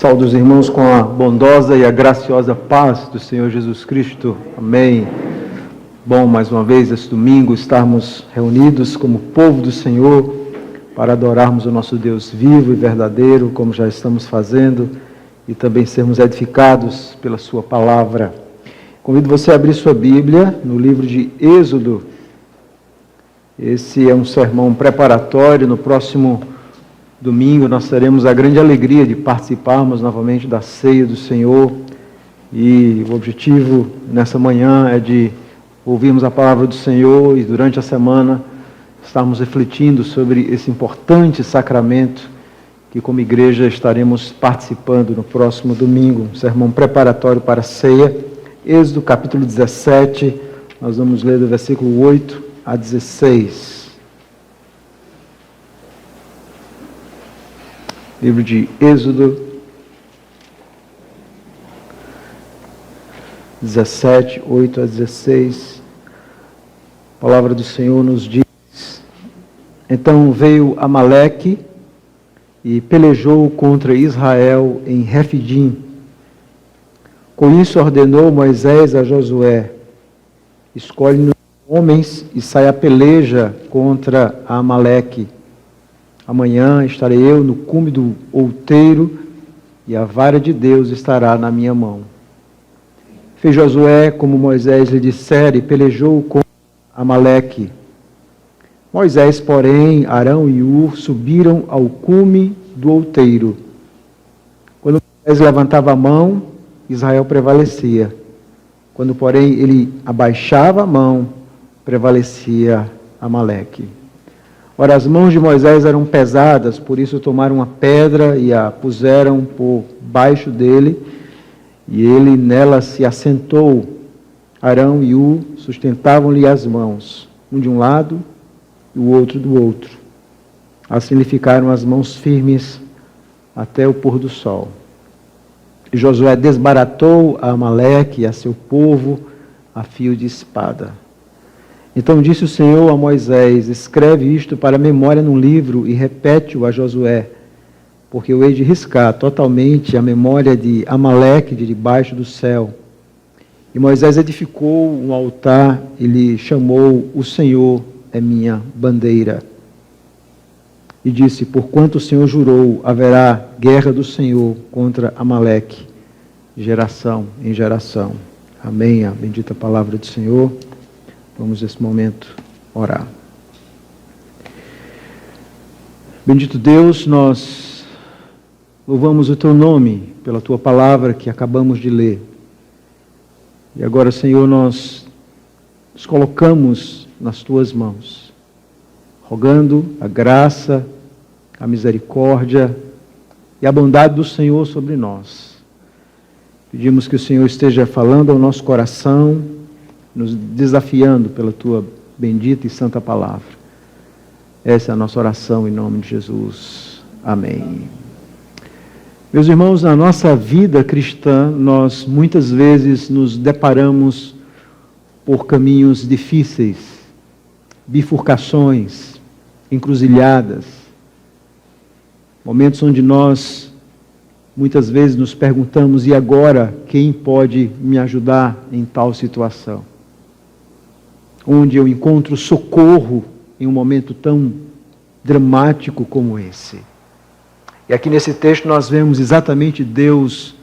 Saúdo os irmãos com a bondosa e a graciosa paz do Senhor Jesus Cristo. Amém. Bom, mais uma vez, esse domingo, estarmos reunidos como povo do Senhor para adorarmos o nosso Deus vivo e verdadeiro, como já estamos fazendo, e também sermos edificados pela sua palavra. Convido você a abrir sua Bíblia no livro de Êxodo. Esse é um sermão preparatório. No próximo domingo nós teremos a grande alegria de participarmos novamente da ceia do Senhor, e o objetivo nessa manhã é de ouvirmos a palavra do Senhor e durante a semana estarmos refletindo sobre esse importante sacramento que como igreja estaremos participando no próximo domingo, um sermão preparatório para a ceia. Êxodo capítulo 17, nós vamos ler do versículo 8 a 16. Livro de Êxodo 17, 8 a 16. A palavra do Senhor nos diz: Então veio Amaleque e pelejou contra Israel em Refidim. Com isso ordenou Moisés a Josué: Escolhe-nos homens e sai a peleja contra Amaleque. Amanhã estarei eu no cume do outeiro, e a vara de Deus estará na minha mão. Fez Josué como Moisés lhe dissera, e pelejou contra Amaleque. Moisés, porém, Arão e Hur subiram ao cume do outeiro. Quando Moisés levantava a mão, Israel prevalecia. Quando, porém, ele abaixava a mão, prevalecia Amaleque. Ora, as mãos de Moisés eram pesadas, por isso tomaram uma pedra e a puseram por baixo dele, e ele nela se assentou. Arão e Hur sustentavam-lhe as mãos, um de um lado e o outro do outro. Assim lhe ficaram as mãos firmes até o pôr do sol. E Josué desbaratou a Amaleque e a seu povo a fio de espada. Então disse o Senhor a Moisés: Escreve isto para memória num livro e repete-o a Josué, porque eu hei de riscar totalmente a memória de Amaleque de debaixo do céu. E Moisés edificou um altar e lhe chamou: O Senhor é minha bandeira. E disse: Porquanto o Senhor jurou, haverá guerra do Senhor contra Amaleque, geração em geração. Amém. A bendita palavra do Senhor. Vamos nesse momento orar. Bendito Deus, nós louvamos o Teu nome pela Tua palavra que acabamos de ler. E agora, Senhor, nós nos colocamos nas Tuas mãos, rogando a graça, a misericórdia e a bondade do Senhor sobre nós. Pedimos que o Senhor esteja falando ao nosso coração, nos desafiando pela Tua bendita e santa palavra. Essa é a nossa oração em nome de Jesus. Amém. Meus irmãos, na nossa vida cristã, nós muitas vezes nos deparamos por caminhos difíceis, bifurcações, encruzilhadas, momentos onde nós muitas vezes nos perguntamos: e agora, quem pode me ajudar em tal situação? Onde eu encontro socorro em um momento tão dramático como esse. E aqui nesse texto nós vemos exatamente Deus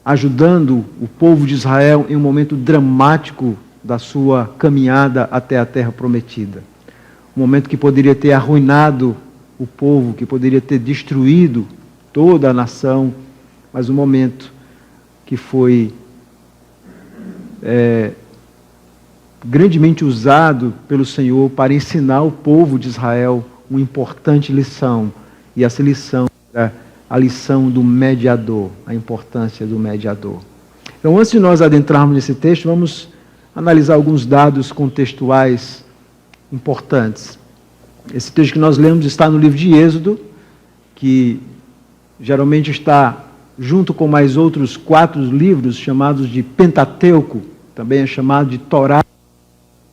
ajudando o povo de Israel em um momento dramático da sua caminhada até a terra prometida. Um momento que poderia ter arruinado o povo, que poderia ter destruído toda a nação, mas um momento que foi grandemente usado pelo Senhor para ensinar o povo de Israel uma importante lição. E essa lição era a lição do mediador, a importância do mediador. Então, antes de nós adentrarmos nesse texto, vamos analisar alguns dados contextuais importantes. Esse texto que nós lemos está no livro de Êxodo, que geralmente está junto com mais outros 4 livros chamados de Pentateuco, também é chamado de Torá,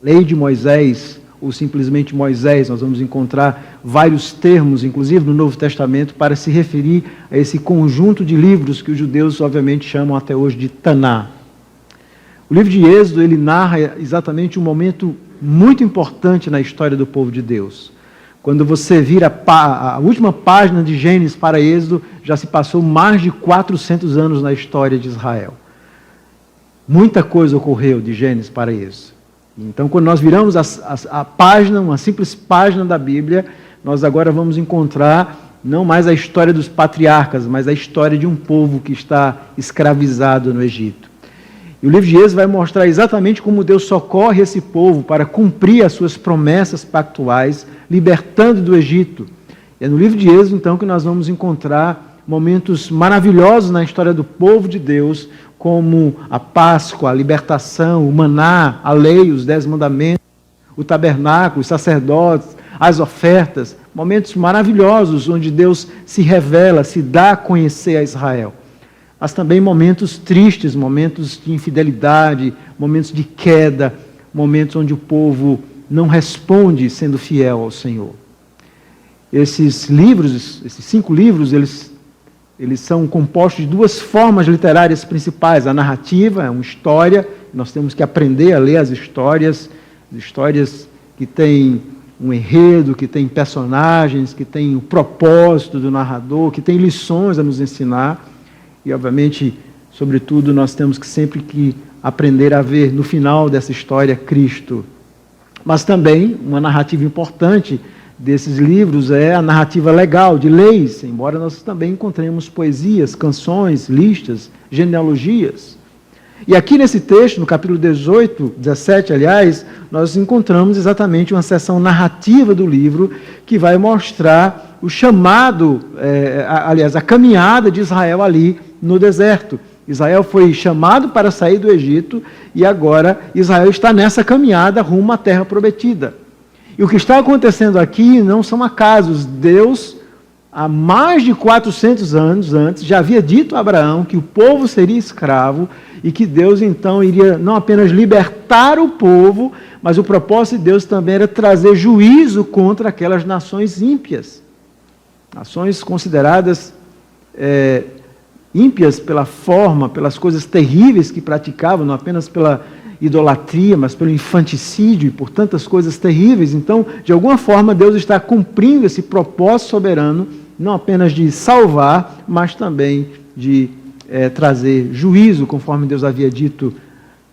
Lei de Moisés ou simplesmente Moisés. Nós vamos encontrar vários termos, inclusive no Novo Testamento, para se referir a esse conjunto de livros que os judeus, obviamente, chamam até hoje de Taná. O livro de Êxodo, ele narra exatamente um momento muito importante na história do povo de Deus. Quando você vira a última página de Gênesis para Êxodo, já se passou mais de 400 anos na história de Israel. Muita coisa ocorreu de Gênesis para Êxodo. Então, quando nós viramos a página, uma simples página da Bíblia, nós agora vamos encontrar não mais a história dos patriarcas, mas a história de um povo que está escravizado no Egito. E o livro de Êxodo vai mostrar exatamente como Deus socorre esse povo para cumprir as suas promessas pactuais, libertando do Egito. É no livro de Êxodo, então, que nós vamos encontrar momentos maravilhosos na história do povo de Deus, como a Páscoa, a libertação, o maná, a lei, os 10 mandamentos, o tabernáculo, os sacerdotes, as ofertas, momentos maravilhosos onde Deus se revela, se dá a conhecer a Israel. Mas também momentos tristes, momentos de infidelidade, momentos de queda, momentos onde o povo não responde sendo fiel ao Senhor. Esses livros, esses 5 livros, eles são compostos de 2 formas literárias principais. A narrativa é uma história, nós temos que aprender a ler as histórias que têm um enredo, que têm personagens, que têm o propósito do narrador, que têm lições a nos ensinar. E, obviamente, sobretudo, nós temos que sempre aprender a ver no final dessa história Cristo. Mas também, uma narrativa importante desses livros é a narrativa legal, de leis, embora nós também encontremos poesias, canções, listas, genealogias. E aqui nesse texto, no capítulo 17, aliás, nós encontramos exatamente uma seção narrativa do livro que vai mostrar o chamado, a caminhada de Israel ali no deserto. Israel foi chamado para sair do Egito e agora Israel está nessa caminhada rumo à terra prometida. E o que está acontecendo aqui não são acasos. Deus, há mais de 400 anos antes, já havia dito a Abraão que o povo seria escravo e que Deus então iria não apenas libertar o povo, mas o propósito de Deus também era trazer juízo contra aquelas nações ímpias. Nações consideradas ímpias pela forma, pelas coisas terríveis que praticavam, não apenas pela idolatria, mas pelo infanticídio e por tantas coisas terríveis. Então, de alguma forma, Deus está cumprindo esse propósito soberano, não apenas de salvar, mas também de trazer juízo, conforme Deus havia dito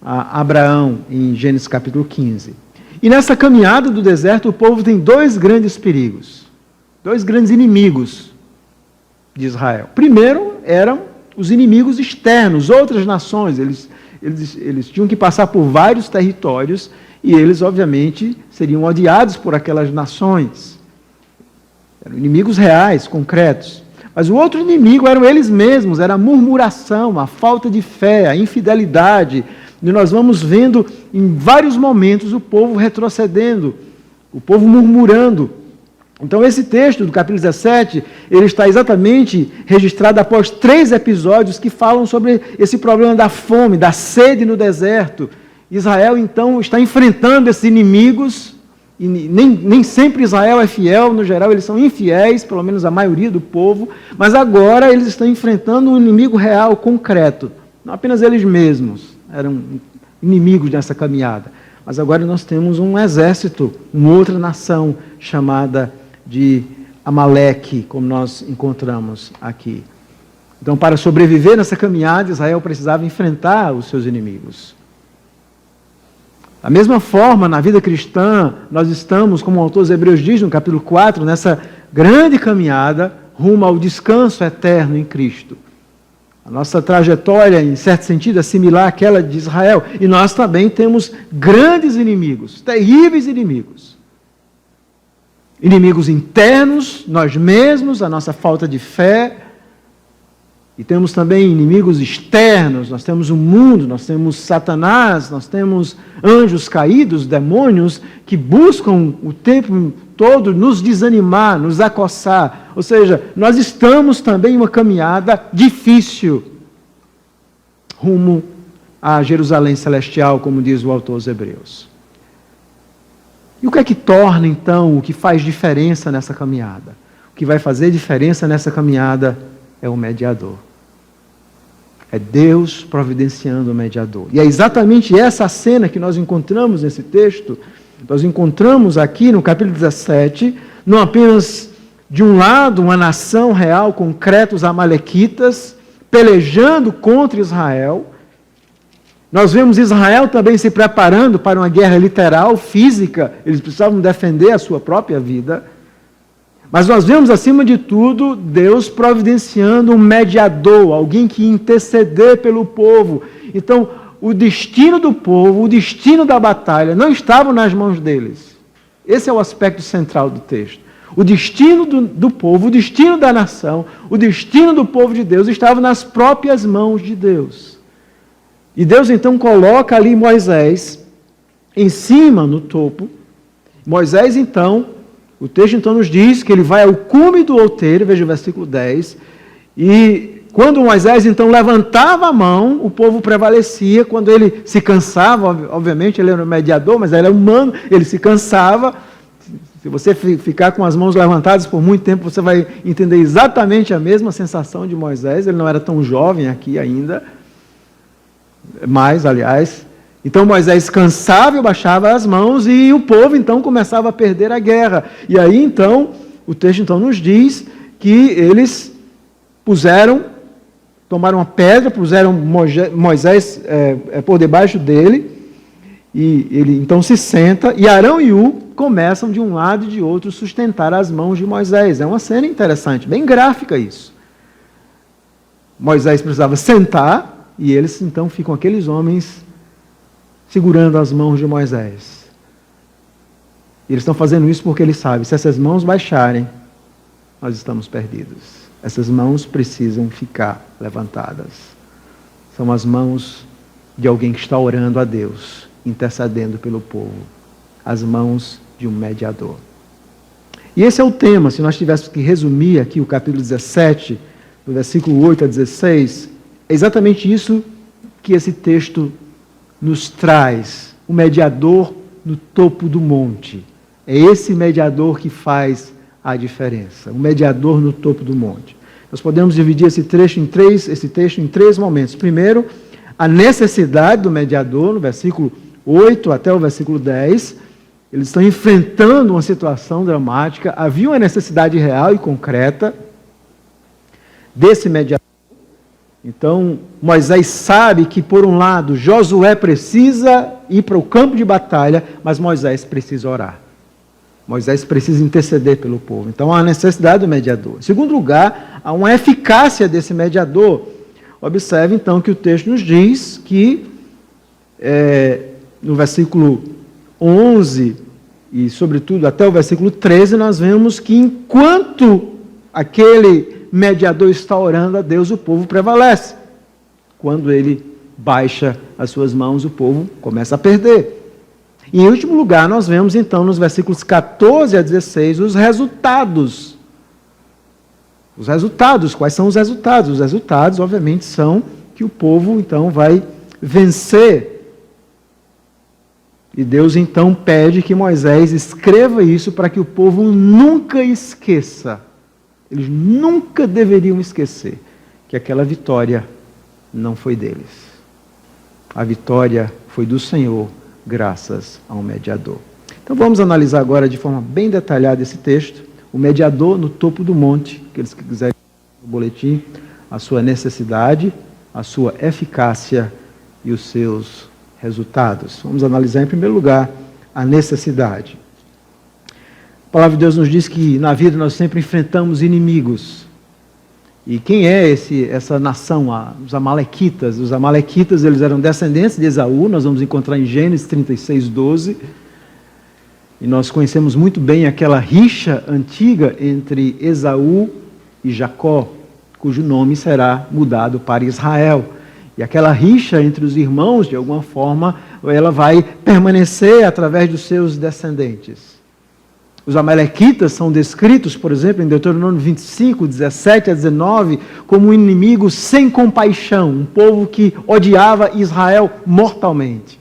a Abraão em Gênesis capítulo 15. E nessa caminhada do deserto, o povo tem 2 grandes perigos, 2 grandes inimigos de Israel. Primeiro, eram os inimigos externos, outras nações. Eles tinham que passar por vários territórios e eles, obviamente, seriam odiados por aquelas nações. Eram inimigos reais, concretos. Mas o outro inimigo eram eles mesmos, era a murmuração, a falta de fé, a infidelidade. E nós vamos vendo em vários momentos o povo retrocedendo, o povo murmurando. Então esse texto do capítulo 17, ele está exatamente registrado após 3 episódios que falam sobre esse problema da fome, da sede no deserto. Israel então está enfrentando esses inimigos, e nem sempre Israel é fiel, no geral eles são infiéis, pelo menos a maioria do povo, mas agora eles estão enfrentando um inimigo real, concreto. Não apenas eles mesmos eram inimigos nessa caminhada, mas agora nós temos um exército, uma outra nação chamada de Amaleque, como nós encontramos aqui. Então, para sobreviver nessa caminhada, Israel precisava enfrentar os seus inimigos. Da mesma forma, na vida cristã, nós estamos, como o autor dos Hebreus diz no capítulo 4, nessa grande caminhada rumo ao descanso eterno em Cristo. A nossa trajetória, em certo sentido, é similar àquela de Israel. E nós também temos grandes inimigos, terríveis inimigos. Inimigos internos, nós mesmos, a nossa falta de fé. E temos também inimigos externos, nós temos o mundo, nós temos Satanás, nós temos anjos caídos, demônios, que buscam o tempo todo nos desanimar, nos acossar. Ou seja, nós estamos também em uma caminhada difícil rumo a Jerusalém celestial, como diz o autor aos Hebreus. E o que é que torna, então, o que faz diferença nessa caminhada? O que vai fazer diferença nessa caminhada é o mediador. É Deus providenciando o mediador. E é exatamente essa cena que nós encontramos nesse texto. Nós encontramos aqui no capítulo 17, não apenas de um lado uma nação real concreta, os amalequitas, pelejando contra Israel. Nós vemos Israel também se preparando para uma guerra literal, física. Eles precisavam defender a sua própria vida. Mas nós vemos, acima de tudo, Deus providenciando um mediador, alguém que ia interceder pelo povo. Então, o destino do povo, o destino da batalha, não estava nas mãos deles. Esse é o aspecto central do texto. O destino do povo, o destino da nação, o destino do povo de Deus estava nas próprias mãos de Deus. E Deus, então, coloca ali Moisés em cima, no topo. Moisés, então... O texto então nos diz que ele vai ao cume do outeiro, veja o versículo 10, e quando Moisés então levantava a mão, o povo prevalecia. Quando ele se cansava, obviamente ele era um mediador, mas ele era humano, ele se cansava. Se você ficar com as mãos levantadas por muito tempo, você vai entender exatamente a mesma sensação de Moisés. Ele não era tão jovem aqui ainda, mas, aliás... Então Moisés cansava e baixava as mãos e o povo então começava a perder a guerra. E aí então, o texto então nos diz que eles tomaram uma pedra, puseram Moisés por debaixo dele, e ele então se senta, e Arão e Hu começam de um lado e de outro sustentar as mãos de Moisés. É uma cena interessante, bem gráfica isso. Moisés precisava sentar, e eles então ficam aqueles homens segurando as mãos de Moisés. E eles estão fazendo isso porque eles sabem, se essas mãos baixarem, nós estamos perdidos. Essas mãos precisam ficar levantadas. São as mãos de alguém que está orando a Deus, intercedendo pelo povo. As mãos de um mediador. E esse é o tema, se nós tivéssemos que resumir aqui o capítulo 17, do versículo 8 a 16, é exatamente isso que esse texto nos traz, o mediador no topo do monte. É esse mediador que faz a diferença, o mediador no topo do monte. Nós podemos dividir esse texto em três momentos. Primeiro, a necessidade do mediador, no versículo 8 até o versículo 10. Eles estão enfrentando uma situação dramática, havia uma necessidade real e concreta desse mediador. Então, Moisés sabe que, por um lado, Josué precisa ir para o campo de batalha, mas Moisés precisa orar. Moisés precisa interceder pelo povo. Então, há a necessidade do mediador. Em segundo lugar, há uma eficácia desse mediador. Observe, então, que o texto nos diz que, no versículo 11, e, sobretudo, até o versículo 13, nós vemos que, enquanto aquele mediador está orando a Deus, o povo prevalece. Quando ele baixa as suas mãos, o povo começa a perder. E, em último lugar, nós vemos, então, nos versículos 14 a 16, os resultados. Os resultados, quais são os resultados? Os resultados, obviamente, são que o povo, então, vai vencer. E Deus, então, pede que Moisés escreva isso para que o povo nunca esqueça. Eles nunca deveriam esquecer que aquela vitória não foi deles. A vitória foi do Senhor, graças ao mediador. Então vamos analisar agora de forma bem detalhada esse texto. O mediador no topo do monte, aqueles que quiserem no boletim, a sua necessidade, a sua eficácia e os seus resultados. Vamos analisar em primeiro lugar a necessidade. A palavra de Deus nos diz que na vida nós sempre enfrentamos inimigos. E quem é essa nação? Os amalequitas. Os amalequitas, eles eram descendentes de Esaú, nós vamos encontrar em Gênesis 36, 12. E nós conhecemos muito bem aquela rixa antiga entre Esaú e Jacó, cujo nome será mudado para Israel. E aquela rixa entre os irmãos, de alguma forma, ela vai permanecer através dos seus descendentes. Os amalequitas são descritos, por exemplo, em Deuteronômio 25, 17 a 19, como um inimigo sem compaixão, um povo que odiava Israel mortalmente.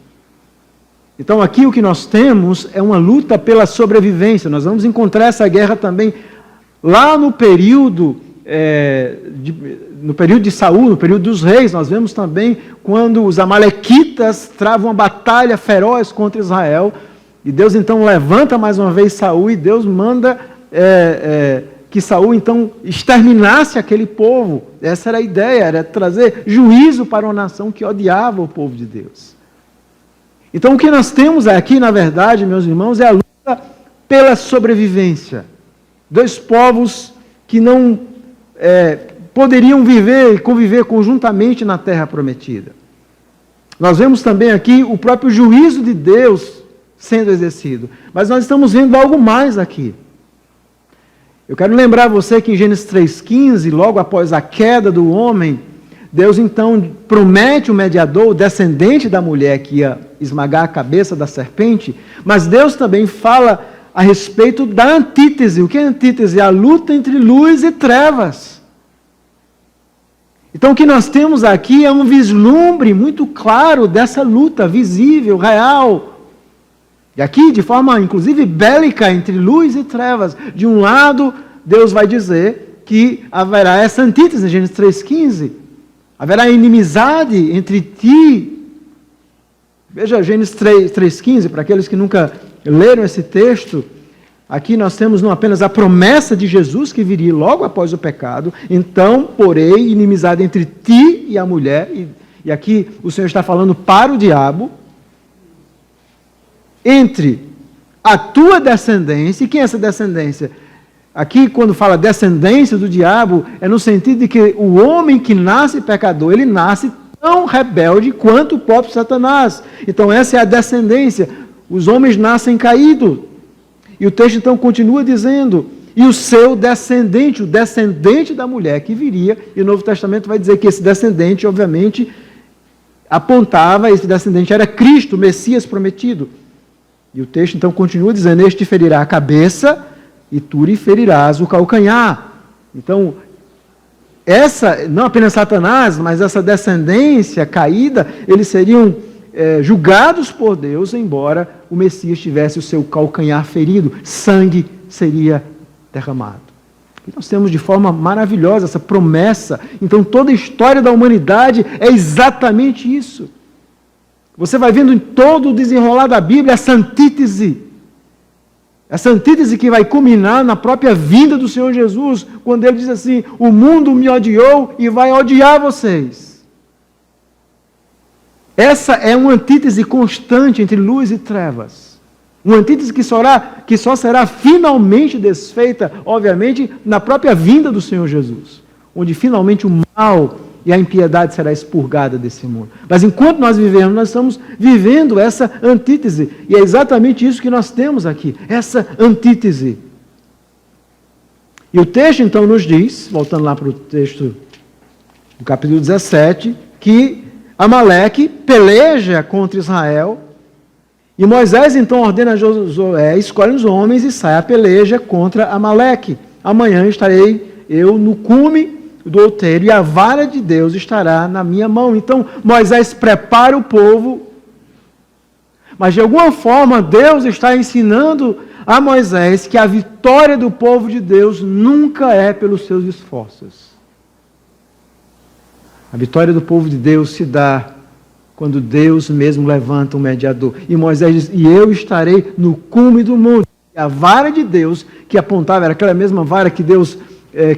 Então aqui o que nós temos é uma luta pela sobrevivência. Nós vamos encontrar essa guerra também lá no período de Saul, no período dos reis. Nós vemos também quando os amalequitas travam uma batalha feroz contra Israel, e Deus então levanta mais uma vez Saul, e Deus manda que Saul então exterminasse aquele povo. Essa era a ideia, era trazer juízo para uma nação que odiava o povo de Deus. Então o que nós temos aqui, na verdade, meus irmãos, é a luta pela sobrevivência. Dois povos que não poderiam viver e conviver conjuntamente na terra prometida. Nós vemos também aqui o próprio juízo de Deus sendo exercido. Mas nós estamos vendo algo mais aqui. Eu quero lembrar você que em Gênesis 3,15, logo após a queda do homem, Deus então promete o mediador, o descendente da mulher que ia esmagar a cabeça da serpente, mas Deus também fala a respeito da antítese. O que é antítese? A luta entre luz e trevas. Então o que nós temos aqui é um vislumbre muito claro dessa luta visível, real. E aqui, de forma inclusive bélica, entre luz e trevas. De um lado, Deus vai dizer que haverá essa antítese, em Gênesis 3,15. Haverá inimizade entre ti. Veja Gênesis 3,15, para aqueles que nunca leram esse texto. Aqui nós temos não apenas a promessa de Jesus que viria logo após o pecado. Então, porém, inimizade entre ti e a mulher. E aqui o Senhor está falando para o diabo. Entre a tua descendência, e quem é essa descendência? Aqui, quando fala descendência do diabo, é no sentido de que o homem que nasce pecador, ele nasce tão rebelde quanto o próprio Satanás. Então, essa é a descendência. Os homens nascem caídos. E o texto, então, continua dizendo, e o seu descendente, o descendente da mulher que viria, e o Novo Testamento vai dizer que esse descendente, obviamente, apontava, esse descendente era Cristo, o Messias prometido. E o texto então continua dizendo, este te ferirá a cabeça e tu lhe ferirás o calcanhar. Então, essa, não apenas Satanás, mas essa descendência caída, eles seriam julgados por Deus, embora o Messias tivesse o seu calcanhar ferido, sangue seria derramado. E nós temos de forma maravilhosa essa promessa. Então toda a história da humanidade é exatamente isso. Você vai vendo em todo o desenrolar da Bíblia essa antítese que vai culminar na própria vinda do Senhor Jesus, quando ele diz assim, o mundo me odiou e vai odiar vocês. Essa é uma antítese constante entre luz e trevas. Uma antítese que só será finalmente desfeita, obviamente, na própria vinda do Senhor Jesus, onde finalmente o mal e a impiedade será expurgada desse mundo. Mas enquanto nós vivemos, nós estamos vivendo essa antítese. E é exatamente isso que nós temos aqui, essa antítese. E o texto então nos diz, voltando lá para o texto do capítulo 17, que Amaleque peleja contra Israel, e Moisés então ordena a Josué, escolhe os homens e sai a peleja contra Amaleque. Amanhã estarei eu no cume do outeiro, e a vara de Deus estará na minha mão. Então, Moisés prepara o povo, mas de alguma forma Deus está ensinando a Moisés que a vitória do povo de Deus nunca é pelos seus esforços. A vitória do povo de Deus se dá quando Deus mesmo levanta um mediador. E Moisés diz, e eu estarei no cume do monte. E a vara de Deus, que apontava, era aquela mesma vara que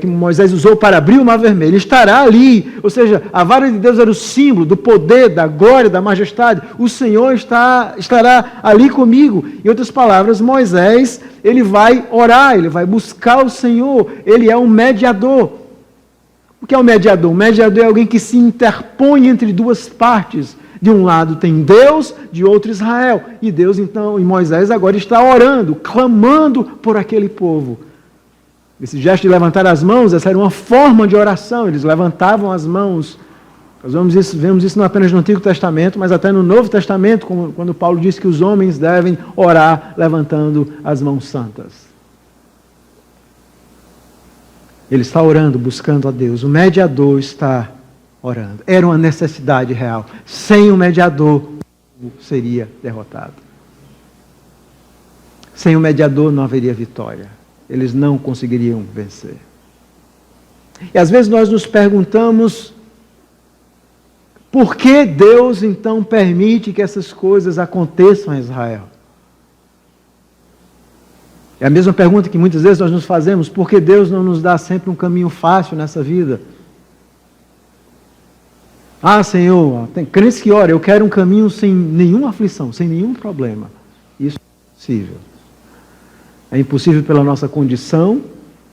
que Moisés usou para abrir o mar vermelho, estará ali. Ou seja, a vara de Deus era o símbolo do poder, da glória, da majestade. O Senhor estará ali comigo. Em outras palavras, Moisés, ele vai orar, ele vai buscar o Senhor. Ele é um mediador. O que é um mediador? Um mediador é alguém que se interpõe entre duas partes. De um lado tem Deus, de outro Israel. E Deus então, e Moisés agora está orando, clamando por aquele povo. Esse gesto de levantar as mãos, essa era uma forma de oração, eles levantavam as mãos. Nós vemos isso não apenas no Antigo Testamento, mas até no Novo Testamento, quando Paulo diz que os homens devem orar levantando as mãos santas. Ele está orando, buscando a Deus, o mediador está orando. Era uma necessidade real. Sem o mediador, seria derrotado. Sem o mediador não haveria vitória. Eles não conseguiriam vencer. E às vezes nós nos perguntamos por que Deus então permite que essas coisas aconteçam a Israel? É a mesma pergunta que muitas vezes nós nos fazemos: por que Deus não nos dá sempre um caminho fácil nessa vida? Ah, Senhor, tem crentes que oram, eu quero um caminho sem nenhuma aflição, sem nenhum problema. Isso é impossível. É impossível pela nossa condição,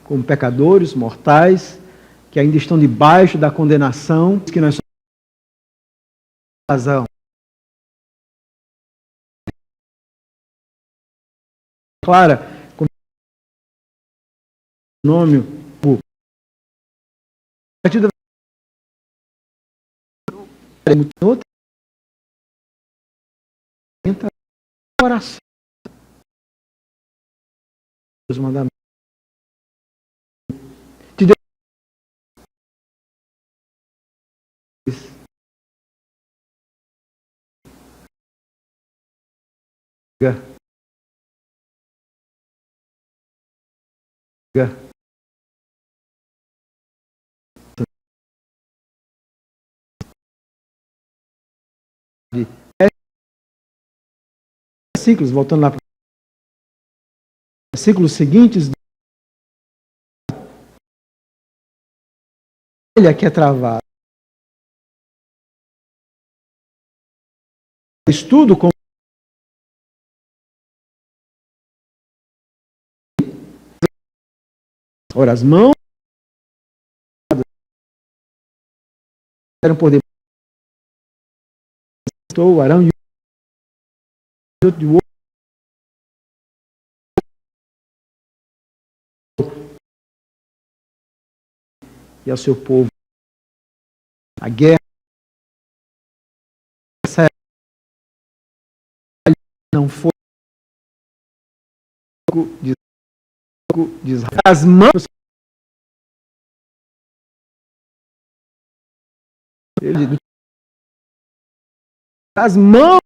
como pecadores, mortais, que ainda estão debaixo da condenação, que nós somos razão. Clara, como nome, a partir da outra oração. Os mandamentos. Te deu versículos, voltando lá para os versículos seguintes, ele aqui é travado. Estudo com ora as mãos eram poder o Arão e o e ao seu povo. A guerra não foi de Israel. As mãos as mãos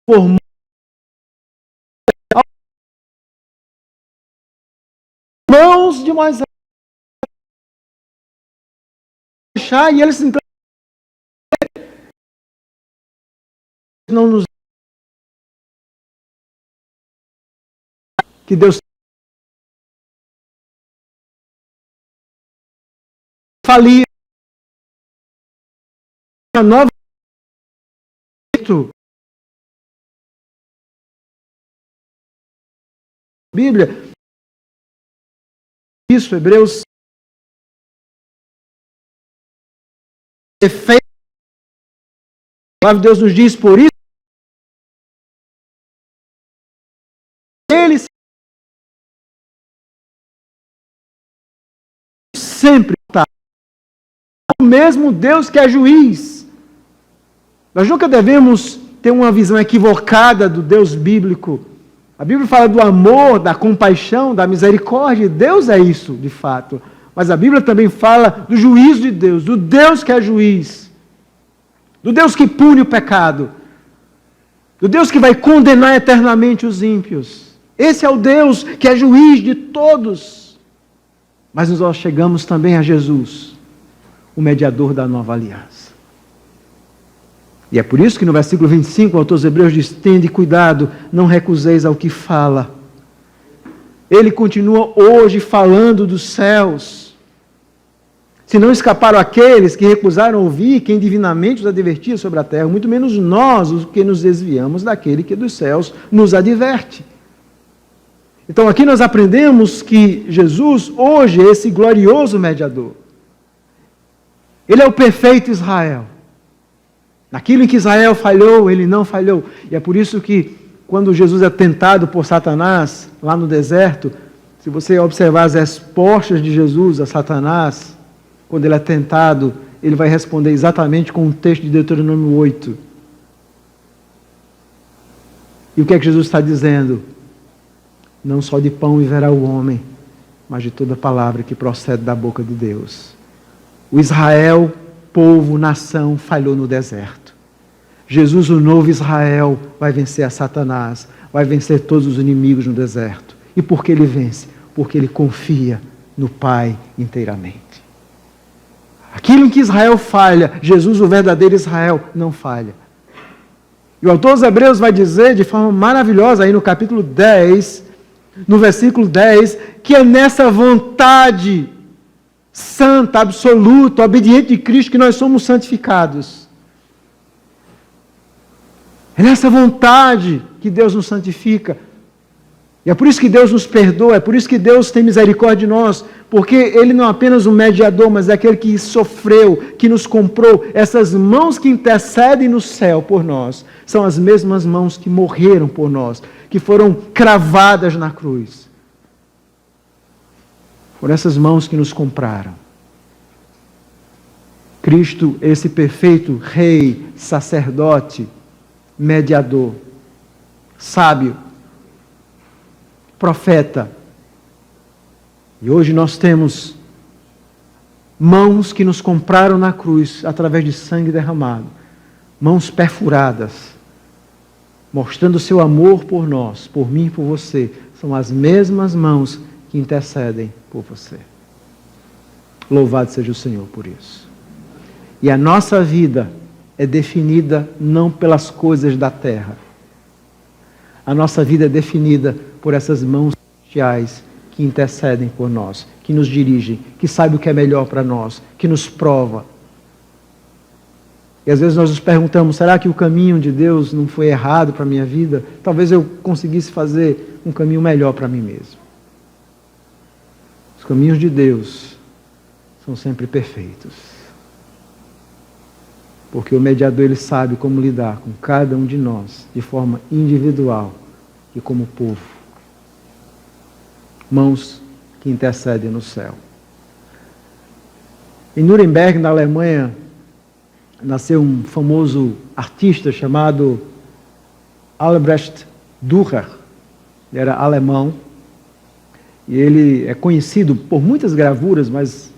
formou mãos de Moisés e eles então não nos que Deus falia a nova Bíblia isso Hebreus efeito a palavra de Deus nos diz por isso ele sempre está o mesmo Deus que é juiz. Nós nunca devemos ter uma visão equivocada do Deus bíblico. A Bíblia fala do amor, da compaixão, da misericórdia. Deus é isso, de fato. Mas a Bíblia também fala do juízo de Deus, do Deus que é juiz, do Deus que pune o pecado, do Deus que vai condenar eternamente os ímpios. Esse é o Deus que é juiz de todos. Mas nós chegamos também a Jesus, o mediador da nova aliança. E é por isso que no versículo 25 o autor dos Hebreus diz: tende cuidado, não recuseis ao que fala. Ele continua hoje falando dos céus. Se não escaparam aqueles que recusaram ouvir quem divinamente os advertia sobre a terra, muito menos nós, os que nos desviamos daquele que dos céus nos adverte. Então aqui nós aprendemos que Jesus hoje é esse glorioso mediador. Ele é o perfeito Israel. Naquilo em que Israel falhou, ele não falhou. E é por isso que, quando Jesus é tentado por Satanás, lá no deserto, se você observar as respostas de Jesus a Satanás, quando ele é tentado, ele vai responder exatamente com o texto de Deuteronômio 8. E o que é que Jesus está dizendo? Não só de pão viverá o homem, mas de toda palavra que procede da boca de Deus. O Israel, povo, nação, falhou no deserto. Jesus, o novo Israel, vai vencer a Satanás, vai vencer todos os inimigos no deserto. E por que ele vence? Porque ele confia no Pai inteiramente. Aquilo em que Israel falha, Jesus, o verdadeiro Israel, não falha. E o autor dos Hebreus vai dizer de forma maravilhosa aí no capítulo 10, no versículo 10, que é nessa vontade santa, absoluta, obediente de Cristo que nós somos santificados. É nessa vontade que Deus nos santifica. E é por isso que Deus nos perdoa, é por isso que Deus tem misericórdia de nós, porque Ele não é apenas um mediador, mas é aquele que sofreu, que nos comprou. Essas mãos que intercedem no céu por nós, são as mesmas mãos que morreram por nós, que foram cravadas na cruz. Foram essas mãos que nos compraram. Cristo, esse perfeito rei, sacerdote, mediador, sábio, profeta. E hoje nós temos mãos que nos compraram na cruz através de sangue derramado, mãos perfuradas, mostrando o seu amor por nós, por mim e por você. São as mesmas mãos que intercedem por você. Louvado seja o Senhor por isso. E a nossa vida é definida não pelas coisas da terra. A nossa vida é definida por essas mãos celestiais que intercedem por nós, que nos dirigem, que sabem o que é melhor para nós, que nos prova. E às vezes nós nos perguntamos, será que o caminho de Deus não foi errado para a minha vida? Talvez eu conseguisse fazer um caminho melhor para mim mesmo. Os caminhos de Deus são sempre perfeitos. Porque o mediador, ele sabe como lidar com cada um de nós, de forma individual e como povo. Mãos que intercedem no céu. Em Nuremberg, na Alemanha, nasceu um famoso artista chamado Albrecht Dürer. Ele era alemão. E ele é conhecido por muitas gravuras, mas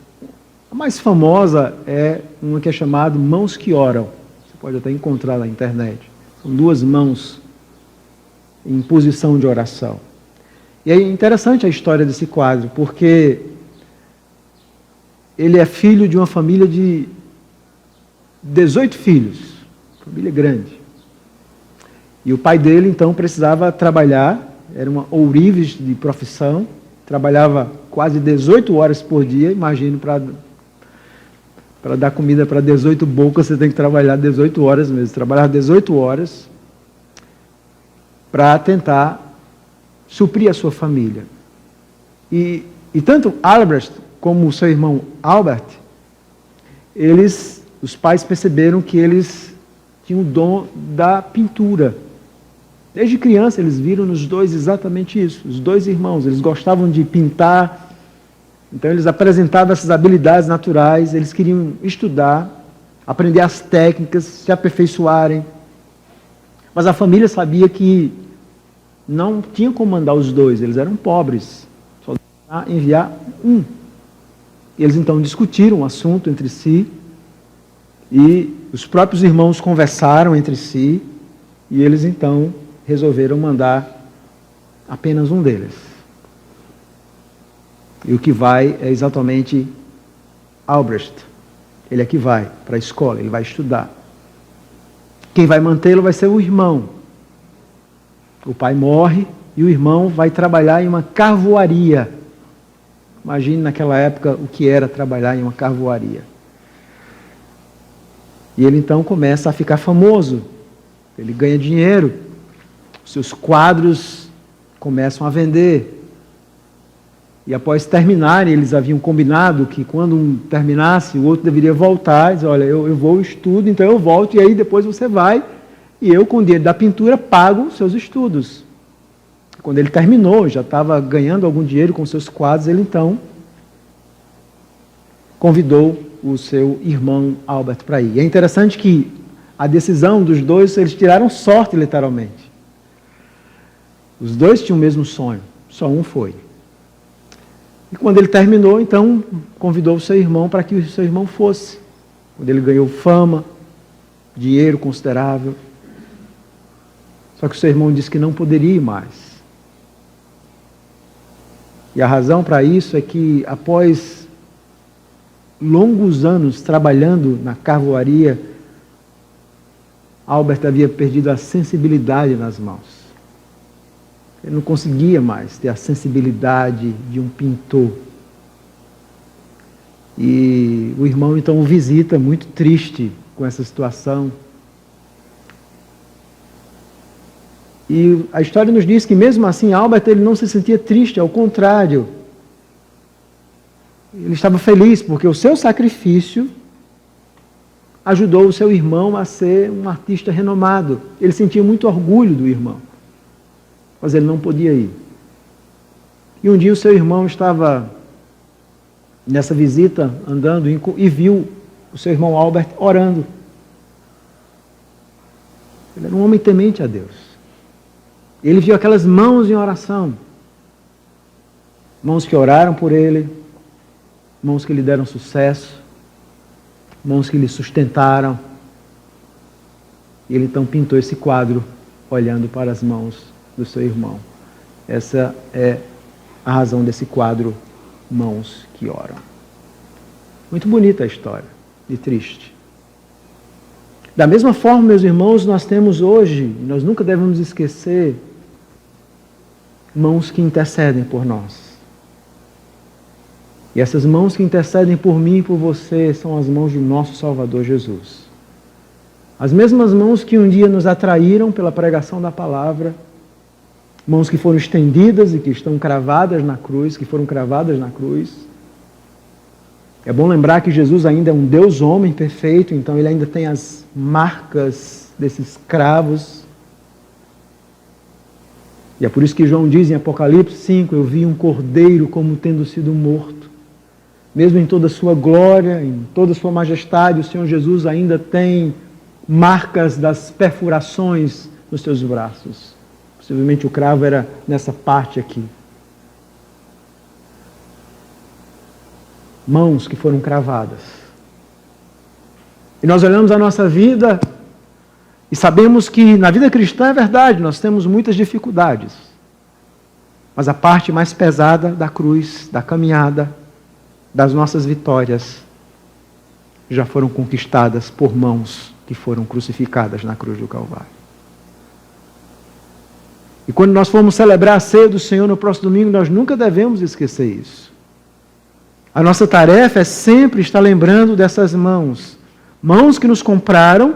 a mais famosa é uma que é chamada Mãos que Oram. Você pode até encontrar na internet. São duas mãos em posição de oração. E é interessante a história desse quadro, porque ele é filho de uma família de 18 filhos, família grande. E o pai dele, então, precisava trabalhar, era uma ourives de profissão, trabalhava quase 18 horas por dia, imagino, para dar comida para 18 bocas, você tem que trabalhar 18 horas mesmo. Trabalhava 18 horas para tentar suprir a sua família. E tanto Albrecht como o seu irmão Albert, os pais perceberam que eles tinham o dom da pintura. Desde criança eles viram nos dois exatamente isso. Os dois irmãos, eles gostavam de pintar. Então eles apresentavam essas habilidades naturais, eles queriam estudar, aprender as técnicas, se aperfeiçoarem. Mas a família sabia que não tinha como mandar os dois, eles eram pobres. Só dava enviar um. Eles então discutiram o assunto entre si e os próprios irmãos conversaram entre si e eles então resolveram mandar apenas um deles. E o que vai é exatamente Albrecht. Ele é que vai para a escola, ele vai estudar. Quem vai mantê-lo vai ser o irmão. O pai morre e o irmão vai trabalhar em uma carvoaria. Imagine naquela época o que era trabalhar em uma carvoaria. E ele então começa a ficar famoso. Ele ganha dinheiro. Seus quadros começam a vender. E após terminarem, eles haviam combinado que quando um terminasse, o outro deveria voltar. Dizer, olha, eu vou, estudo, então eu volto, e aí depois você vai, e eu, com o dinheiro da pintura, pago os seus estudos. Quando ele terminou, já estava ganhando algum dinheiro com seus quadros, ele então convidou o seu irmão Albert para ir. E é interessante que a decisão dos dois, eles tiraram sorte, literalmente. Os dois tinham o mesmo sonho, só um foi. E quando ele terminou, então, convidou o seu irmão para que o seu irmão fosse. Quando ele ganhou fama, dinheiro considerável. Só que o seu irmão disse que não poderia ir mais. E a razão para isso é que, após longos anos trabalhando na carvoaria, Albert havia perdido a sensibilidade nas mãos. Ele não conseguia mais ter a sensibilidade de um pintor. E o irmão então o visita muito triste com essa situação. E a história nos diz que mesmo assim Albert ele não se sentia triste, ao contrário. Ele estava feliz porque o seu sacrifício ajudou o seu irmão a ser um artista renomado. Ele sentia muito orgulho do irmão, mas ele não podia ir. E um dia o seu irmão estava nessa visita, andando, e viu o seu irmão Albert orando. Ele era um homem temente a Deus. Ele viu aquelas mãos em oração. Mãos que oraram por ele, mãos que lhe deram sucesso, mãos que lhe sustentaram. E ele então pintou esse quadro, olhando para as mãos do seu irmão. Essa é a razão desse quadro, Mãos que Oram. Muito bonita a história, e triste. Da mesma forma, meus irmãos, nós temos hoje, nós nunca devemos esquecer, mãos que intercedem por nós. E essas mãos que intercedem por mim e por você são as mãos do nosso Salvador Jesus. As mesmas mãos que um dia nos atraíram pela pregação da palavra, mãos que foram estendidas e que estão cravadas na cruz, que foram cravadas na cruz. É bom lembrar que Jesus ainda é um Deus homem perfeito, então ele ainda tem as marcas desses cravos. E é por isso que João diz em Apocalipse 5, eu vi um cordeiro como tendo sido morto. Mesmo em toda a sua glória, em toda a sua majestade, o Senhor Jesus ainda tem marcas das perfurações nos seus braços. Possivelmente o cravo era nessa parte aqui. Mãos que foram cravadas. E nós olhamos a nossa vida e sabemos que na vida cristã é verdade, nós temos muitas dificuldades. Mas a parte mais pesada da cruz, da caminhada, das nossas vitórias, já foram conquistadas por mãos que foram crucificadas na cruz do Calvário. E quando nós formos celebrar a ceia do Senhor no próximo domingo, nós nunca devemos esquecer isso. A nossa tarefa é sempre estar lembrando dessas mãos. Mãos que nos compraram,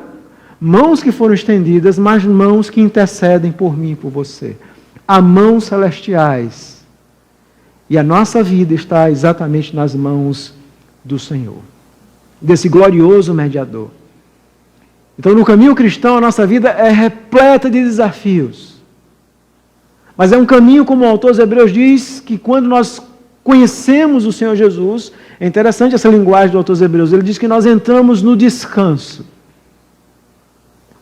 mãos que foram estendidas, mas mãos que intercedem por mim e por você. Há mãos celestiais. E a nossa vida está exatamente nas mãos do Senhor, desse glorioso mediador. Então, no caminho cristão, a nossa vida é repleta de desafios. Mas é um caminho, como o autor aos Hebreus diz, que quando nós conhecemos o Senhor Jesus, é interessante essa linguagem do autor aos Hebreus, ele diz que nós entramos no descanso.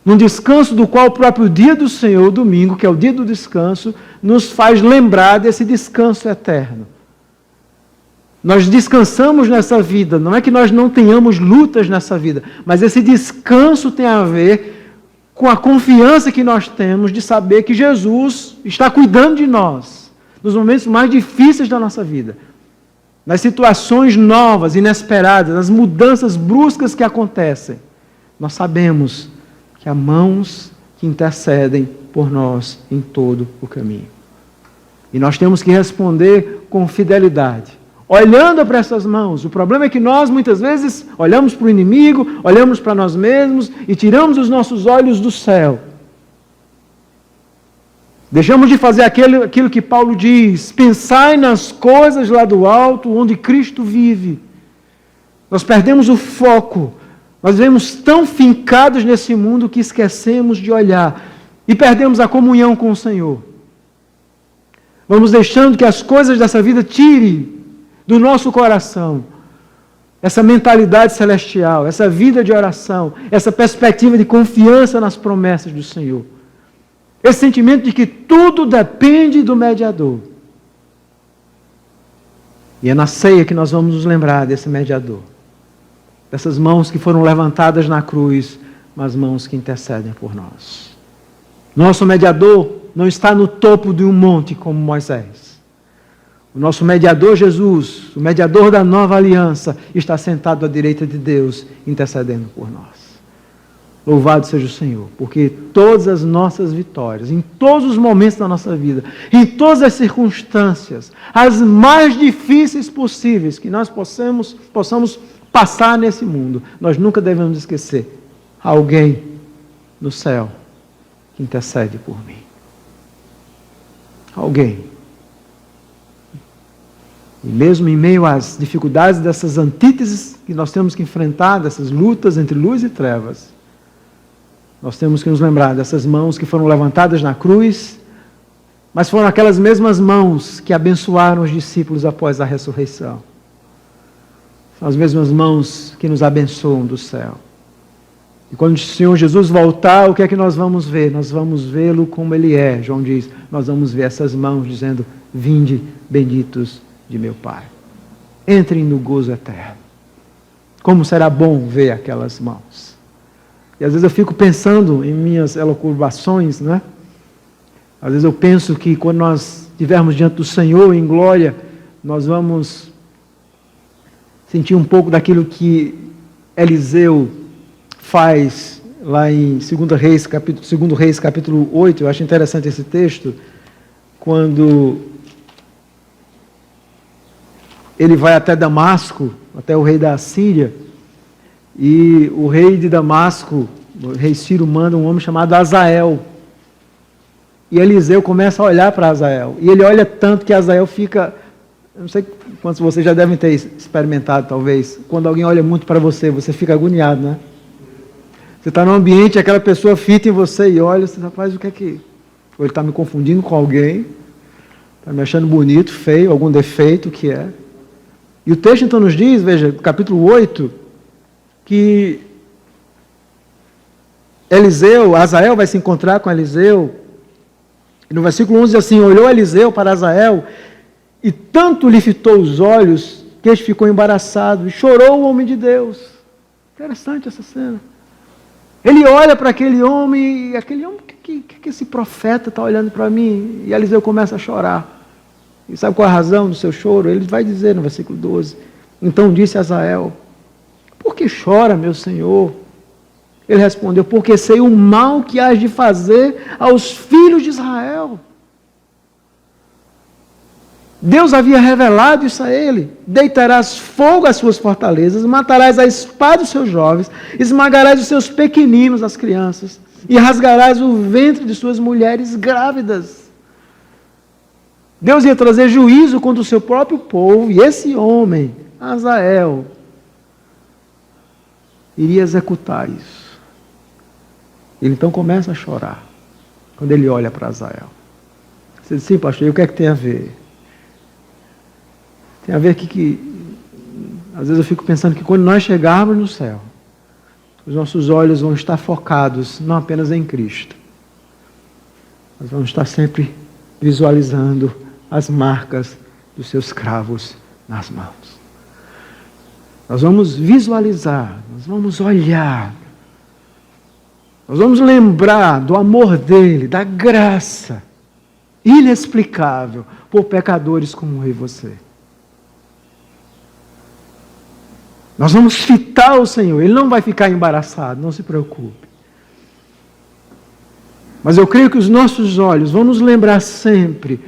Num descanso do qual o próprio dia do Senhor, o domingo, que é o dia do descanso, nos faz lembrar desse descanso eterno. Nós descansamos nessa vida, não é que nós não tenhamos lutas nessa vida, mas esse descanso tem a ver com a confiança que nós temos de saber que Jesus está cuidando de nós, nos momentos mais difíceis da nossa vida, nas situações novas, inesperadas, nas mudanças bruscas que acontecem. Nós sabemos que há mãos que intercedem por nós em todo o caminho. E nós temos que responder com fidelidade, olhando para essas mãos. O problema é que nós, muitas vezes, olhamos para o inimigo, olhamos para nós mesmos e tiramos os nossos olhos do céu. Deixamos de fazer aquilo que Paulo diz, pensai nas coisas lá do alto, onde Cristo vive. Nós perdemos o foco. Nós vivemos tão fincados nesse mundo que esquecemos de olhar e perdemos a comunhão com o Senhor. Vamos deixando que as coisas dessa vida tirem do nosso coração essa mentalidade celestial, essa vida de oração, essa perspectiva de confiança nas promessas do Senhor. Esse sentimento de que tudo depende do mediador. E é na ceia que nós vamos nos lembrar desse mediador. Dessas mãos que foram levantadas na cruz, mas mãos que intercedem por nós. Nosso mediador não está no topo de um monte como Moisés. O nosso mediador Jesus, o mediador da nova aliança, está sentado à direita de Deus, intercedendo por nós. Louvado seja o Senhor, porque todas as nossas vitórias, em todos os momentos da nossa vida, em todas as circunstâncias, as mais difíceis possíveis que nós possamos passar nesse mundo, nós nunca devemos esquecer alguém no céu que intercede por mim. Alguém. E mesmo em meio às dificuldades dessas antíteses que nós temos que enfrentar, dessas lutas entre luz e trevas, nós temos que nos lembrar dessas mãos que foram levantadas na cruz, mas foram aquelas mesmas mãos que abençoaram os discípulos após a ressurreição. São as mesmas mãos que nos abençoam do céu. E quando o Senhor Jesus voltar, o que é que nós vamos ver? Nós vamos vê-lo como Ele é. João diz, nós vamos ver essas mãos dizendo, vinde benditos de meu Pai. Entrem no gozo eterno. Como será bom ver aquelas mãos. E às vezes eu fico pensando em minhas elucubrações, né? Às vezes eu penso que quando nós estivermos diante do Senhor em glória, nós vamos sentir um pouco daquilo que Eliseu faz lá em 2 Reis, capítulo 8, eu acho interessante esse texto, quando ele vai até Damasco, até o rei da Assíria, e o rei de Damasco, o rei Ciro, manda um homem chamado Azael. E Eliseu começa a olhar para Azael. E ele olha tanto que Azael fica... Eu não sei quantos de vocês já devem ter experimentado, talvez. Quando alguém olha muito para você, você fica agoniado, né? Você está num ambiente, aquela pessoa fita em você e olha, você faz o que é que... Ou ele está me confundindo com alguém, está me achando bonito, feio, algum defeito, o que é. E o texto então nos diz, veja, capítulo 8... que Azael vai se encontrar com Eliseu, e no versículo 11 diz assim, olhou Eliseu para Azael, e tanto lhe fitou os olhos, que este ficou embaraçado, e chorou o homem de Deus. Interessante essa cena. Ele olha para aquele homem, e aquele homem, que esse profeta está olhando para mim? E Eliseu começa a chorar. E sabe qual a razão do seu choro? Ele vai dizer no versículo 12, então disse Azael, por que chora, meu senhor? Ele respondeu, porque sei o mal que hás de fazer aos filhos de Israel. Deus havia revelado isso a ele. Deitarás fogo às suas fortalezas, matarás a espada os seus jovens, esmagarás os seus pequeninos, as crianças, e rasgarás o ventre de suas mulheres grávidas. Deus ia trazer juízo contra o seu próprio povo, e esse homem, Azael, iria executar isso. Ele então começa a chorar, quando ele olha para Azael. Você diz, sim, pastor, e o que é que tem a ver? Tem a ver que às vezes eu fico pensando que quando nós chegarmos no céu, os nossos olhos vão estar focados não apenas em Cristo, mas vamos estar sempre visualizando as marcas dos seus cravos nas mãos. Nós vamos visualizar, nós vamos olhar, nós vamos lembrar do amor dele, da graça inexplicável por pecadores como eu e você. Nós vamos fitar o Senhor, Ele não vai ficar embaraçado, não se preocupe. Mas eu creio que os nossos olhos vão nos lembrar sempre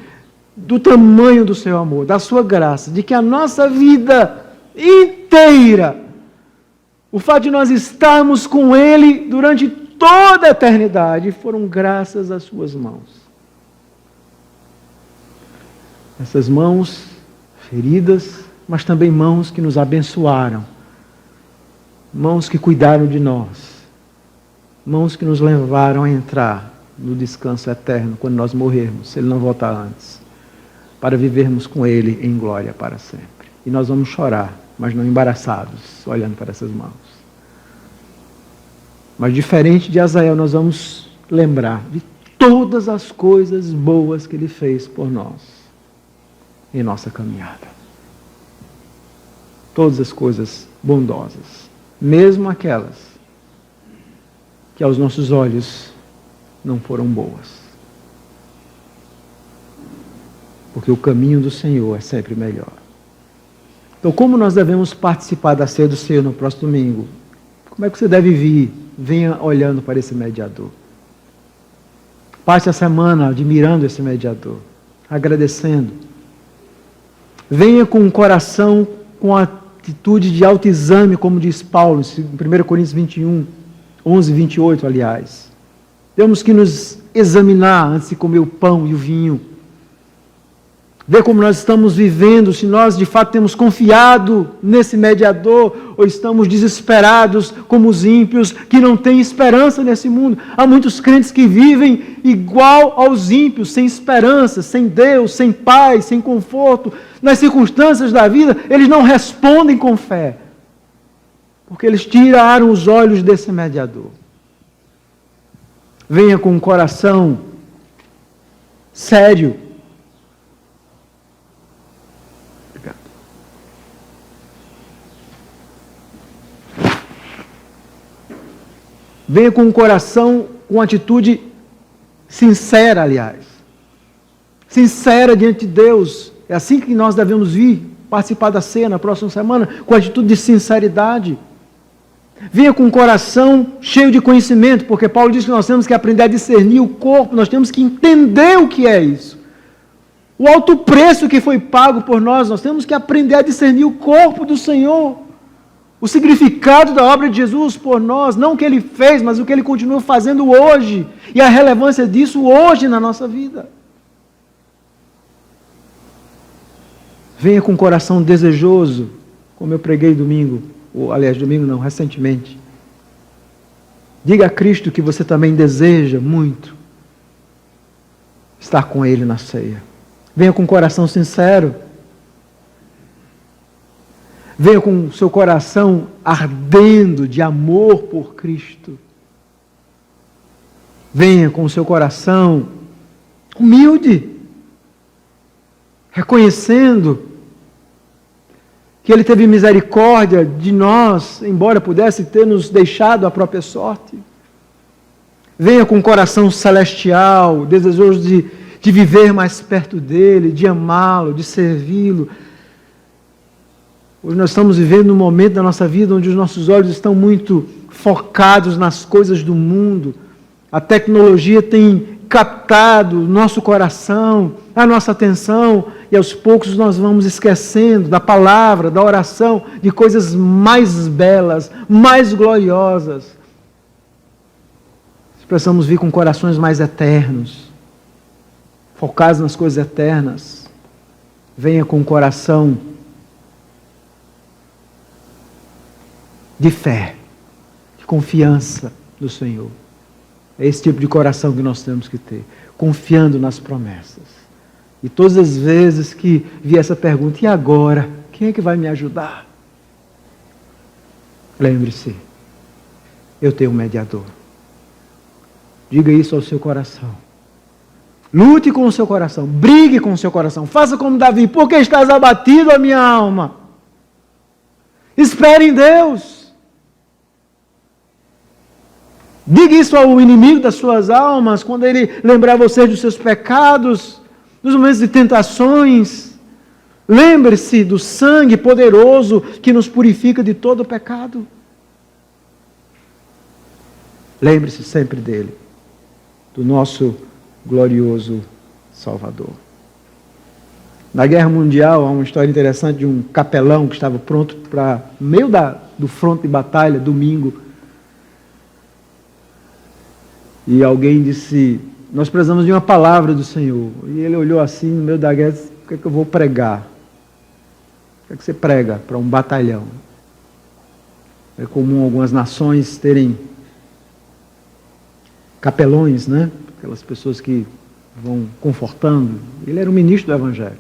do tamanho do seu amor, da sua graça, de que a nossa vida inteira, o fato de nós estarmos com Ele durante toda a eternidade, foram graças às suas mãos. Essas mãos feridas, mas também mãos que nos abençoaram, mãos que cuidaram de nós, mãos que nos levaram a entrar no descanso eterno quando nós morrermos, se Ele não voltar antes, para vivermos com Ele em glória para sempre. E nós vamos chorar, mas não embaraçados, olhando para essas mãos. Mas diferente de Azael, nós vamos lembrar de todas as coisas boas que Ele fez por nós em nossa caminhada. todas as coisas bondosas, mesmo aquelas que aos nossos olhos não foram boas. Porque o caminho do Senhor é sempre melhor. Então, como nós devemos participar da ceia do Senhor no próximo domingo? Como é que você deve vir? Venha olhando para esse mediador. Passe a semana admirando esse mediador, agradecendo. Venha com um coração, com atitude de autoexame, como diz Paulo, em 1 Coríntios 21, 11, 28, aliás. Temos que nos examinar antes de comer o pão e o vinho. Ver como nós estamos vivendo, se nós de fato temos confiado nesse mediador ou estamos desesperados como os ímpios que não têm esperança nesse mundo. Há muitos crentes que vivem igual aos ímpios, sem esperança, sem Deus, sem paz, sem conforto. Nas circunstâncias da vida, eles não respondem com fé, porque eles tiraram os olhos desse mediador. Venha com um coração sério. Venha com um coração, com atitude sincera, aliás. Sincera diante de Deus. É assim que nós devemos vir participar da ceia na próxima semana, com atitude de sinceridade. Venha com um coração cheio de conhecimento, porque Paulo diz que nós temos que aprender a discernir o corpo, nós temos que entender o que é isso. O alto preço que foi pago por nós temos que aprender a discernir o corpo do Senhor. O significado da obra de Jesus por nós, não o que Ele fez, mas o que Ele continua fazendo hoje, e a relevância disso hoje na nossa vida. Venha com um coração desejoso, como eu preguei domingo, ou aliás, domingo não, recentemente. Diga a Cristo que você também deseja muito estar com Ele na ceia. Venha com um coração sincero. Venha com o seu coração ardendo de amor por Cristo. Venha com o seu coração humilde, reconhecendo que Ele teve misericórdia de nós, embora pudesse ter nos deixado a própria sorte. Venha com um coração celestial, desejoso de viver mais perto dEle, de amá-lo, de servi-lo. Hoje nós estamos vivendo um momento da nossa vida onde os nossos olhos estão muito focados nas coisas do mundo. A tecnologia tem captado o nosso coração, a nossa atenção, e aos poucos nós vamos esquecendo da palavra, da oração, de coisas mais belas, mais gloriosas. Precisamos vir com corações mais eternos, focados nas coisas eternas. Venha com um coração de fé, de confiança no Senhor. É esse tipo de coração que nós temos que ter, confiando nas promessas. E todas as vezes que vier essa pergunta, e agora? Quem é que vai me ajudar? Lembre-se, eu tenho um mediador. Diga isso ao seu coração. Lute com o seu coração, brigue com o seu coração, faça como Davi, porque estás abatido a minha alma. Espere em Deus. Diga isso ao inimigo das suas almas, quando ele lembrar você dos seus pecados, nos momentos de tentações. Lembre-se do sangue poderoso que nos purifica de todo o pecado. Lembre-se sempre dele, do nosso glorioso Salvador. Na Guerra Mundial, há uma história interessante de um capelão que estava pronto para, no meio do fronte de batalha, domingo, e alguém disse, nós precisamos de uma palavra do Senhor. E ele olhou assim, no meio da guerra, e disse, o que é que eu vou pregar? O que é que você prega para um batalhão? É comum algumas nações terem capelões, né? Aquelas pessoas que vão confortando. Ele era um ministro do Evangelho.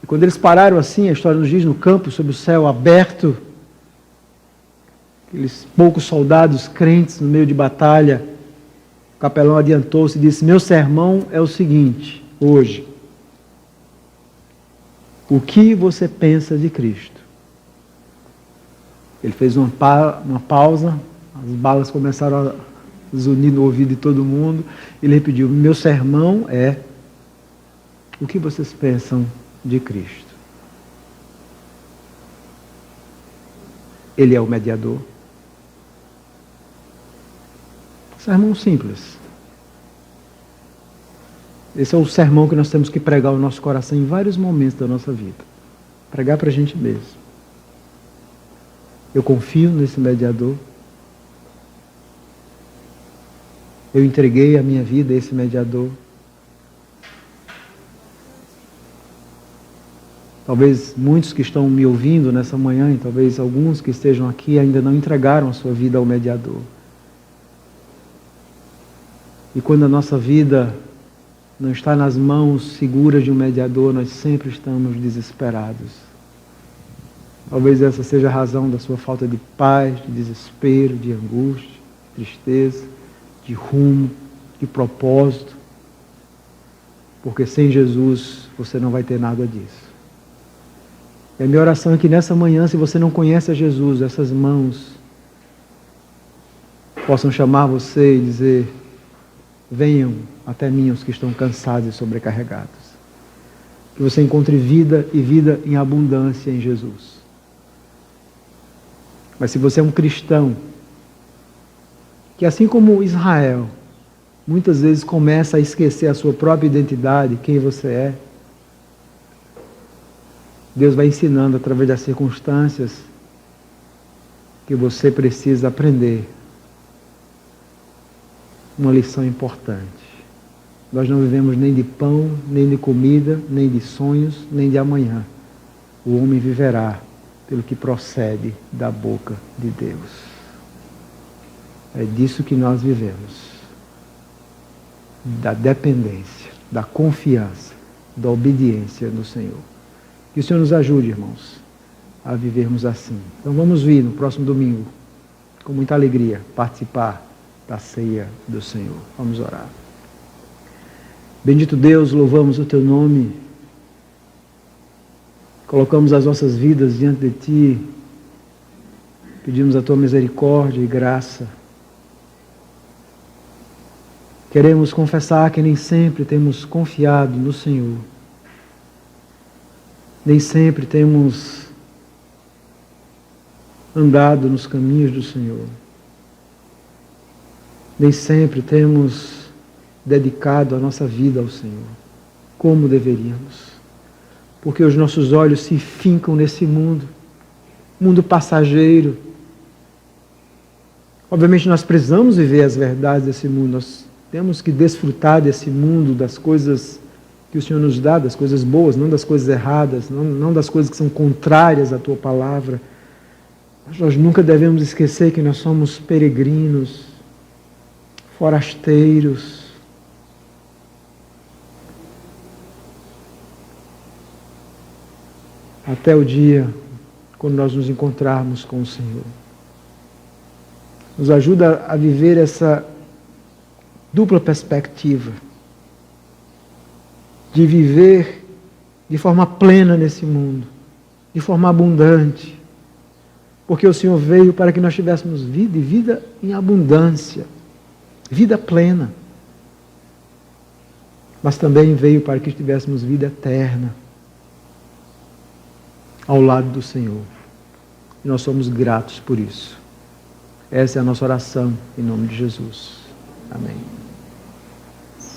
E quando eles pararam assim, a história nos diz, no campo, sob o céu aberto, aqueles poucos soldados crentes no meio de batalha, o capelão adiantou-se e disse, meu sermão é o seguinte, hoje, o que você pensa de Cristo? Ele fez uma pausa, as balas começaram a zunir no ouvido de todo mundo. Ele repetiu: meu sermão é: o que vocês pensam de Cristo? Ele é o mediador. Sermão simples. Esse é o sermão que nós temos que pregar ao nosso coração em vários momentos da nossa vida. Pregar para a gente mesmo. Eu confio nesse mediador. Eu entreguei a minha vida a esse mediador. Talvez muitos que estão me ouvindo nessa manhã, e talvez alguns que estejam aqui ainda não entregaram a sua vida ao mediador. E quando a nossa vida não está nas mãos seguras de um mediador, nós sempre estamos desesperados. Talvez essa seja a razão da sua falta de paz, de desespero, de angústia, de tristeza, de rumo, de propósito. Porque sem Jesus você não vai ter nada disso. E a minha oração é que nessa manhã, se você não conhece a Jesus, essas mãos possam chamar você e dizer: venham até mim os que estão cansados e sobrecarregados. Que você encontre vida e vida em abundância em Jesus. Mas se você é um cristão, que assim como Israel, muitas vezes começa a esquecer a sua própria identidade, quem você é, Deus vai ensinando através das circunstâncias que você precisa aprender uma lição importante. Nós não vivemos nem de pão, nem de comida, nem de sonhos, nem de amanhã. O homem viverá pelo que procede da boca de Deus. É disso que nós vivemos. Da dependência, da confiança, da obediência no Senhor. Que o Senhor nos ajude, irmãos, a vivermos assim. Então vamos vir no próximo domingo, com muita alegria, participar da ceia do Senhor. Vamos orar. Bendito Deus, louvamos o Teu nome. Colocamos as nossas vidas diante de Ti. Pedimos a Tua misericórdia e graça. Queremos confessar que nem sempre temos confiado no Senhor. Nem sempre temos andado nos caminhos do Senhor. Nem sempre temos dedicado a nossa vida ao Senhor, como deveríamos. Porque os nossos olhos se fincam nesse mundo passageiro. Obviamente nós precisamos viver as verdades desse mundo, nós temos que desfrutar desse mundo, das coisas que o Senhor nos dá, das coisas boas, não das coisas erradas, não das coisas que são contrárias à Tua palavra. Mas nós nunca devemos esquecer que nós somos peregrinos, forasteiros. Até o dia quando nós nos encontrarmos com o Senhor. Nos ajuda a viver essa dupla perspectiva de viver de forma plena nesse mundo, de forma abundante, porque o Senhor veio para que nós tivéssemos vida e vida em abundância, vida plena, mas também veio para que tivéssemos vida eterna ao lado do Senhor. E nós somos gratos por isso. Essa é a nossa oração em nome de Jesus. Amém.